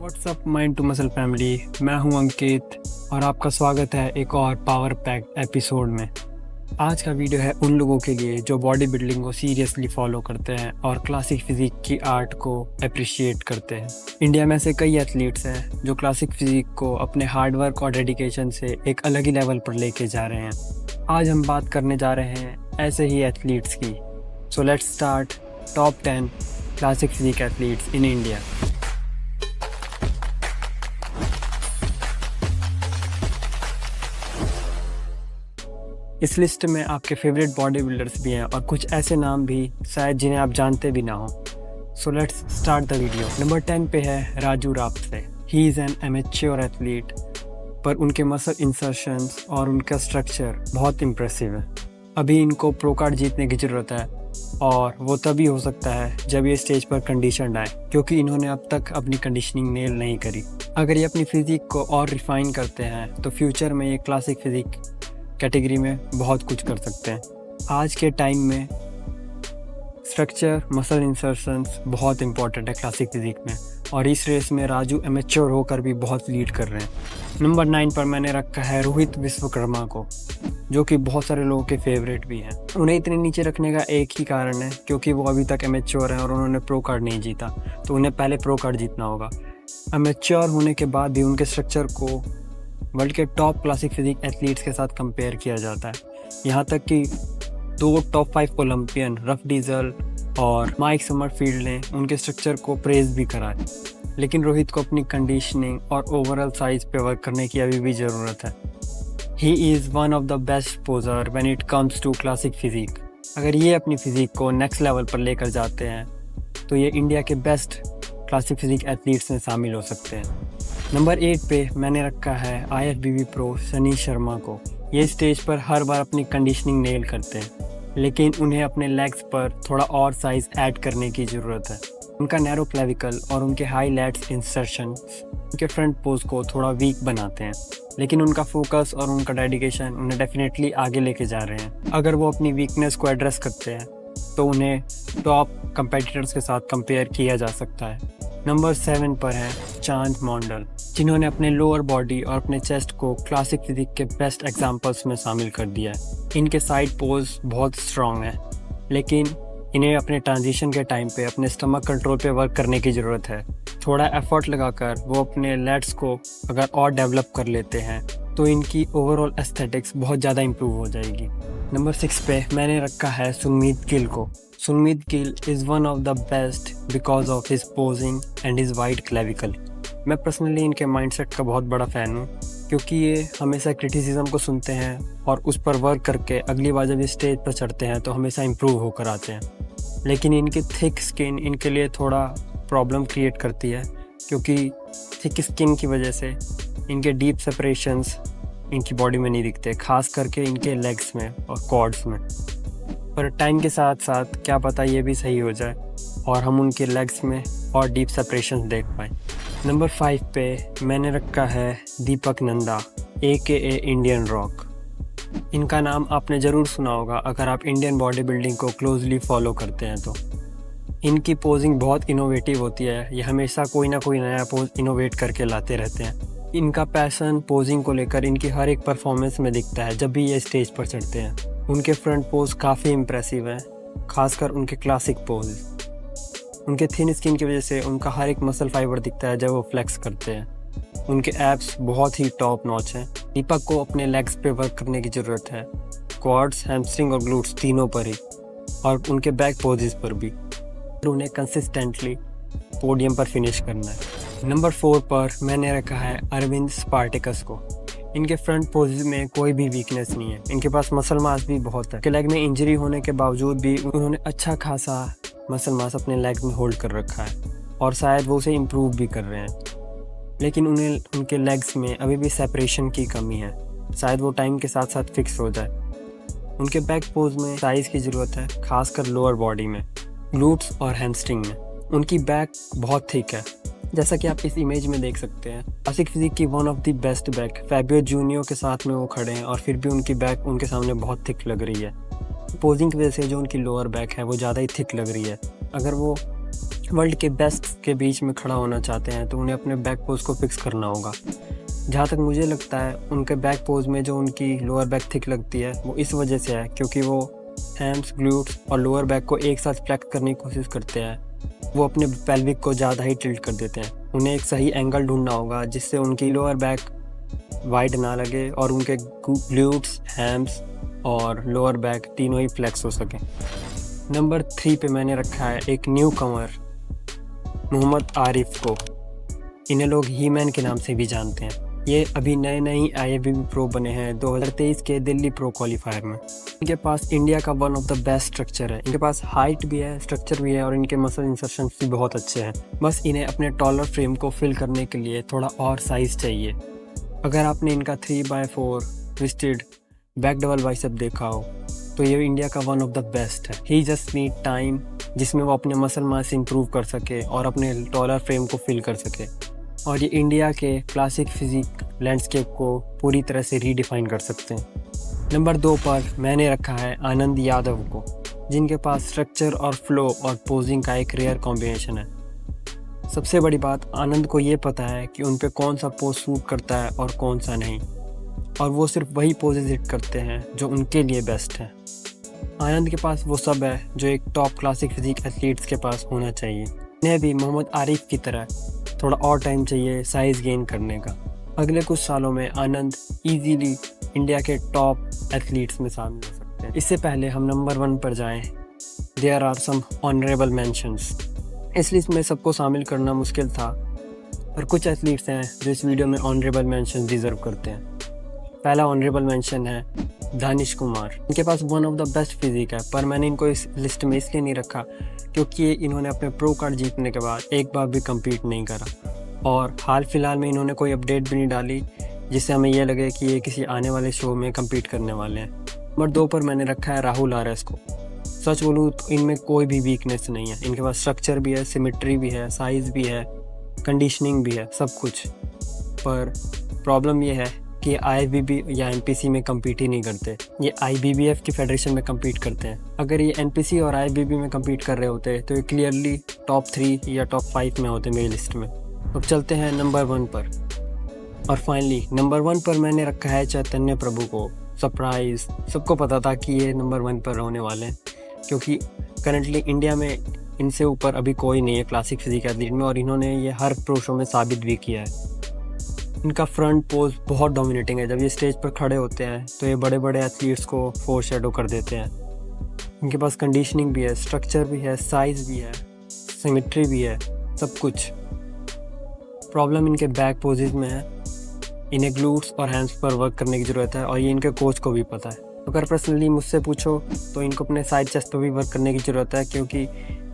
WhatsApp mind to muscle family, मैं हूं अंकित और आपका स्वागत है एक और पावर पैक एपिसोड में। आज का वीडियो है उन लोगों के लिए जो बॉडी बिल्डिंग को सीरियसली फॉलो करते हैं और क्लासिक फिजिक की आर्ट को अप्रिशिएट करते हैं। इंडिया में ऐसे कई एथलीट्स हैं जो क्लासिक फिजिक को अपने हार्डवर्क और डेडिकेशन से एक अलग ही लेवल पर लेके जा रहे हैं। आज हम बात करने जा रहे हैं ऐसे ही एथलीट्स की। So let's start top 10 classic physique athletes in India. इस लिस्ट में आपके फेवरेट बॉडी बिल्डर्स भी हैं और कुछ ऐसे नाम भी शायद जिन्हें आप जानते भी ना हो। So let's start the video. Number 10 पे है Raju Rapte. He is an amateur athlete, पर उनके मसल इंसर्शंस और उनका स्ट्रक्चर बहुत इम्प्रेसिव है। अभी इनको प्रो कार्ड जीतने की ज़रूरत है और वो तभी हो सकता है जब ये स्टेज पर कंडीशन आए, क्योंकि इन्होंने अब तक अपनी कंडीशनिंग नेल नहीं करी। अगर ये अपनी फिजिक को और रिफाइन करते हैं तो फ्यूचर में ये क्लासिक फिजिक कैटेगरी में बहुत कुछ कर सकते हैं। आज के टाइम में स्ट्रक्चर, मसल इंसर्शंस बहुत इंपॉर्टेंट है क्लासिक फिजिक में, और इस रेस में राजू एमेच्योर होकर भी बहुत लीड कर रहे हैं। नंबर 9 पर मैंने रखा है रोहित विश्वकर्मा को, जो कि बहुत सारे लोगों के फेवरेट भी हैं। उन्हें इतने नीचे रखने का एक ही कारण है, क्योंकि वो अभी तक एमेच्योर हैं और उन्होंने प्रो कार्ड नहीं जीता, तो उन्हें पहले प्रो कार्ड जीतना होगा। एमेच्योर होने के बाद भी उनके स्ट्रक्चर को वर्ल्ड के टॉप क्लासिक फिजिक एथलीट्स के साथ कंपेयर किया जाता है। यहाँ तक कि 2 टॉप 5 ओलंपियन रफ डीजल और माइक समरफील्ड ने उनके स्ट्रक्चर को प्रेज भी करा है। लेकिन रोहित को अपनी कंडीशनिंग और ओवरऑल साइज पे वर्क करने की अभी भी ज़रूरत है। He is one of the best poser when it comes to classic physique. अगर ये अपनी फिजिक को नेक्स्ट लेवल पर लेकर जाते हैं तो ये इंडिया के बेस्ट क्लासिक फिजिक एथलीट्स में शामिल हो सकते हैं। नंबर 8 पे मैंने रखा है IFBB प्रो सनी शर्मा को। ये स्टेज पर हर बार अपनी कंडीशनिंग नेल करते हैं, लेकिन उन्हें अपने लेग्स पर थोड़ा और साइज ऐड करने की ज़रूरत है। उनका नैरो क्लेविकल और उनके हाई लैट्स इंसर्शंस उनके फ्रंट पोज को थोड़ा वीक बनाते हैं, लेकिन उनका फोकस और उनका डेडिकेशन उन्हें डेफिनेटली आगे लेके जा रहे हैं। अगर वो अपनी वीकनेस को एड्रेस करते हैं तो उन्हें टॉप कंपेटिटर्स के साथ कंपेयर किया जा सकता है। नंबर 7 पर है चांद मंडल, जिन्होंने अपने लोअर बॉडी और अपने चेस्ट को क्लासिक फिजिक के बेस्ट एग्जांपल्स में शामिल कर दिया है। इनके साइड पोज बहुत स्ट्रॉन्ग है, लेकिन इन्हें अपने ट्रांजिशन के टाइम पे अपने स्टमक कंट्रोल पे वर्क करने की ज़रूरत है। थोड़ा एफर्ट लगाकर वो अपने लेट्स को अगर और डेवलप कर लेते हैं तो इनकी ओवरऑल एस्थेटिक्स बहुत ज़्यादा इम्प्रूव हो जाएगी। नंबर 6 पे मैंने रखा है सुमीत गिल को। Sumeet Gill is one of the best because of his posing and his wide clavicle. मैं पर्सनली इनके माइंडसेट का बहुत बड़ा फ़ैन हूँ, क्योंकि ये हमेशा क्रिटिसिज्म को सुनते हैं और उस पर वर्क करके अगली बार जब ये स्टेज पर चढ़ते हैं तो हमेशा इम्प्रूव होकर आते हैं। लेकिन इनकी थिक स्किन इनके लिए थोड़ा प्रॉब्लम क्रिएट करती है, क्योंकि थिक स्किन की वजह से इनके डीप सेपरेशंस इनकी बॉडी में नहीं दिखते, खास करके इनके लेग्स में और क्वाड्स में। पर टाइम के साथ साथ क्या पता ये भी सही हो जाए और हम उनके लेग्स में और डीप सेपरेशंस देख पाएँ। नंबर 5 पे मैंने रखा है दीपक नंदा AKA इंडियन रॉक। इनका नाम आपने ज़रूर सुना होगा अगर आप इंडियन बॉडी बिल्डिंग को क्लोजली फॉलो करते हैं तो। इनकी पोजिंग बहुत इनोवेटिव होती है, ये हमेशा कोई ना कोई नया पोज इनोवेट करके लाते रहते हैं। इनका पैशन पोजिंग को लेकर इनकी हर एक परफॉर्मेंस में दिखता है जब भी ये स्टेज पर चढ़ते हैं। उनके फ्रंट पोज काफ़ी इम्प्रेसिव हैं, खासकर उनके क्लासिक पोज। उनके थिन स्किन की वजह से उनका हर एक मसल फाइबर दिखता है जब वो फ्लेक्स करते हैं। उनके एब्स बहुत ही टॉप नॉच हैं। दीपक को अपने लेग्स पे वर्क करने की ज़रूरत है, क्वाड्स, हैमस्ट्रिंग और ग्लूट्स तीनों पर ही, और उनके बैक पोजेस पर भी। उन्हें कंसिस्टेंटली पोडियम पर फिनिश करना है। नंबर 4 पर मैंने रखा है अरविंद स्पार्टिकस को। इनके फ्रंट पोज में कोई भी वीकनेस नहीं है, इनके पास मसल मास भी बहुत है। इनके लेग में इंजरी होने के बावजूद भी उन्होंने अच्छा खासा मसल मास अपने लेग में होल्ड कर रखा है और शायद वो उसे इम्प्रूव भी कर रहे हैं। लेकिन उन्हें उनके लेग्स में अभी भी सेपरेशन की कमी है, शायद वो टाइम के साथ साथ फिक्स हो जाए। उनके बैक पोज में साइज़ की ज़रूरत है, खासकर लोअर बॉडी में, ग्लूट्स और हैमस्ट्रिंग में। उनकी बैक बहुत थिक है, जैसा कि आप इस इमेज में देख सकते हैं। क्लासिक फिजिक की one of the best back Fabio junior के साथ में वो खड़े हैं और फिर भी उनकी बैक उनके सामने बहुत थिक लग रही है। पोजिंग की वजह से जो उनकी लोअर बैक है वो ज़्यादा ही थिक लग रही है। अगर वो वर्ल्ड के बेस्ट के बीच में खड़ा होना चाहते हैं तो उन्हें अपने बैक पोज को फिक्स करना होगा। जहाँ तक मुझे लगता है उनके बैक पोज में जो उनकी लोअर बैक थिक लगती है वो इस वजह से है क्योंकि वो हैम्स, ग्लूट्स और लोअर बैक को एक साथ फ्लेक्स करने की कोशिश करते हैं। वो अपने पेल्विक को ज़्यादा ही टिल्ट कर देते हैं। उन्हें एक सही एंगल ढूंढना होगा जिससे उनकी लोअर बैक वाइड ना लगे और उनके ग्लूट्स, हैम्स और लोअर बैक तीनों ही फ्लेक्स हो सकें। नंबर 3 पे मैंने रखा है एक न्यू कमर, मोहम्मद आरिफ को। इन्हें लोग ही मैन के नाम से भी जानते हैं। ये अभी नए नए IFBB प्रो बने हैं 2023 के दिल्ली प्रो क्वालिफायर में। इनके पास इंडिया का one of the best structure है। इनके पास हाइट भी है, स्ट्रक्चर भी है और इनके मसल इंसर्शन भी बहुत अच्छे हैं। बस इन्हें अपने टॉलर फ्रेम को फिल करने के लिए थोड़ा और साइज़ चाहिए। अगर आपने इनका 3x4 twisted back double bicep देखा हो तो ये इंडिया का वन ऑफ द बेस्ट है। ही जस्ट नीड टाइम जिसमें वो अपने मसल मास इंप्रूव कर सके और अपने टॉलर फ्रेम को फिल कर सके और ये इंडिया के क्लासिक फिजिक लैंडस्केप को पूरी तरह से रीडिफाइन कर सकते हैं। नंबर 2 पर मैंने रखा है आनंद यादव को, जिनके पास स्ट्रक्चर और फ्लो और पोजिंग का एक रेयर कॉम्बिनेशन है। सबसे बड़ी बात, आनंद को ये पता है कि उन पे कौन सा पोज सूट करता है और कौन सा नहीं, और वो सिर्फ वही पोजेज हिट करते हैं जो उनके लिए बेस्ट है। आनंद के पास वो सब है जो एक टॉप क्लासिक फिजिक एथलीट्स के पास होना चाहिए। इन्हें भी मोहम्मद आरिफ की तरह थोड़ा और टाइम चाहिए साइज गेन करने का। अगले कुछ सालों में आनंद इजीली इंडिया के टॉप एथलीट्स में शामिल हो सकते हैं। इससे पहले हम नंबर 1 पर जाएं, there are some honourable mentions. इस लिस्ट में सबको शामिल करना मुश्किल था, पर कुछ एथलीट्स हैं जो इस वीडियो में ऑनरेबल मेंशन डिजर्व करते हैं। पहला ऑनरेबल मेंशन है दानिश कुमार। इनके पास one of the best physique है, पर मैंने इनको इस लिस्ट में इसलिए नहीं रखा क्योंकि इन्होंने अपने प्रो कार्ड जीतने के बाद एक बार भी कम्पीट नहीं करा और हाल फिलहाल में इन्होंने कोई अपडेट भी नहीं डाली जिससे हमें यह लगे कि ये किसी आने वाले शो में कम्पीट करने वाले हैं। नंबर 2 पर मैंने रखा है राहुल RS को। सच बोलूँ तो इनमें कोई भी वीकनेस नहीं है। इनके पास स्ट्रक्चर भी है, सिमेट्री भी है, साइज़ भी है, कंडीशनिंग भी है, सब कुछ। पर प्रॉब्लम ये है कि IFBB या NPC में कम्पीट ही नहीं करते। ये IBBF की फेडरेशन में कम्पीट करते हैं। अगर ये NPC और IFBB में कम्पीट कर रहे होते तो ये क्लियरली टॉप 3 या टॉप 5 में होते मेरी लिस्ट में। अब चलते हैं नंबर 1 पर। और फाइनली नंबर 1 पर मैंने रखा है चैतन्य प्रभु को। सरप्राइज, सबको पता था कि ये नंबर 1 पर होने वाले हैं क्योंकि करंटली इंडिया में इनसे ऊपर अभी कोई नहीं है क्लासिक फिजिक एथलीट में, और इन्होंने ये हर प्रो शो में साबित भी किया है। इनका फ्रंट पोज बहुत डोमिनेटिंग है। जब ये स्टेज पर खड़े होते हैं तो ये बड़े बड़े एथलीट्स को फोरशैडो कर देते हैं। इनके पास कंडीशनिंग भी है, स्ट्रक्चर भी है, साइज़ भी है, सिमेट्री भी है, सब कुछ। प्रॉब्लम इनके बैक पोजेज में है। इन्हें ग्लूट्स और हैंड्स पर वर्क करने की ज़रूरत है और ये इनके कोच को भी पता है। अगर पर्सनली मुझसे पूछो तो इनको अपने साइड चेस्ट पर भी वर्क करने की ज़रूरत है क्योंकि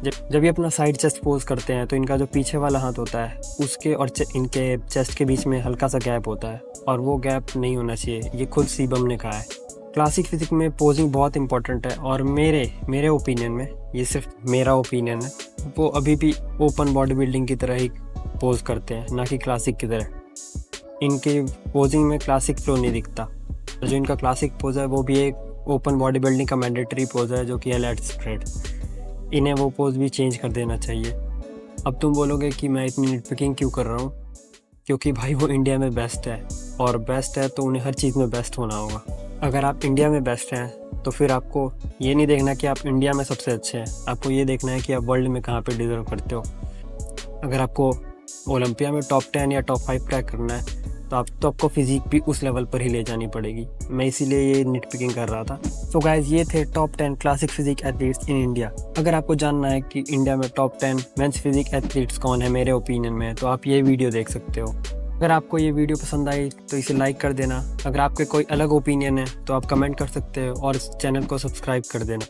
जब ये अपना साइड चेस्ट पोज करते हैं तो इनका जो पीछे वाला हाथ होता है उसके और इनके चेस्ट के बीच में हल्का सा गैप होता है और वो गैप नहीं होना चाहिए। ये खुद सीबम ने कहा है। क्लासिक फिजिक में पोजिंग बहुत इंपॉर्टेंट है और मेरे ओपिनियन में, ये सिर्फ मेरा ओपिनियन है, वो अभी भी ओपन बॉडी बिल्डिंग की तरह ही पोज करते हैं, ना कि क्लासिक की तरह। इनके पोजिंग में क्लासिक फ्लो नहीं दिखता। जो इनका क्लासिक पोज है वो भी एक ओपन बॉडी बिल्डिंग का मैंडेटरी पोज है जो कि है लेट स्प्रेड। इन्हें वो पोज भी चेंज कर देना चाहिए। अब तुम बोलोगे कि मैं इतनी निटपिकिंग क्यों कर रहा हूँ, क्योंकि भाई वो इंडिया में बेस्ट है और बेस्ट है तो उन्हें हर चीज़ में बेस्ट होना होगा। अगर आप इंडिया में बेस्ट हैं तो फिर आपको ये नहीं देखना कि आप इंडिया में सबसे अच्छे हैं, आपको ये देखना है कि आप वर्ल्ड में कहाँ पे डिजर्व करते हो। अगर आपको ओलंपिया में टॉप 10 या टॉप 5 क्रैक करना है तो आपको फिजिक भी उस लेवल पर ही ले जानी पड़ेगी। मैं इसीलिए ये निटपिकिंग कर रहा था। सो गाइज, ये थे top 10 classic physique athletes in India. अगर आपको जानना है कि इंडिया में टॉप 10 मेंस फिजिक एथलीट्स कौन है मेरे ओपिनियन में, तो आप ये वीडियो देख सकते हो। अगर आपको ये वीडियो पसंद आई तो इसे लाइक कर देना। अगर आपके कोई अलग ओपिनियन है तो आप कमेंट कर सकते हो और इस चैनल को सब्सक्राइब कर देना।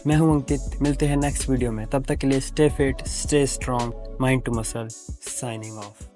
मैं हूं अंकित, मिलते हैं नेक्स्ट वीडियो में। तब तक के लिए stay fit, stay strong, mind to muscle, signing of.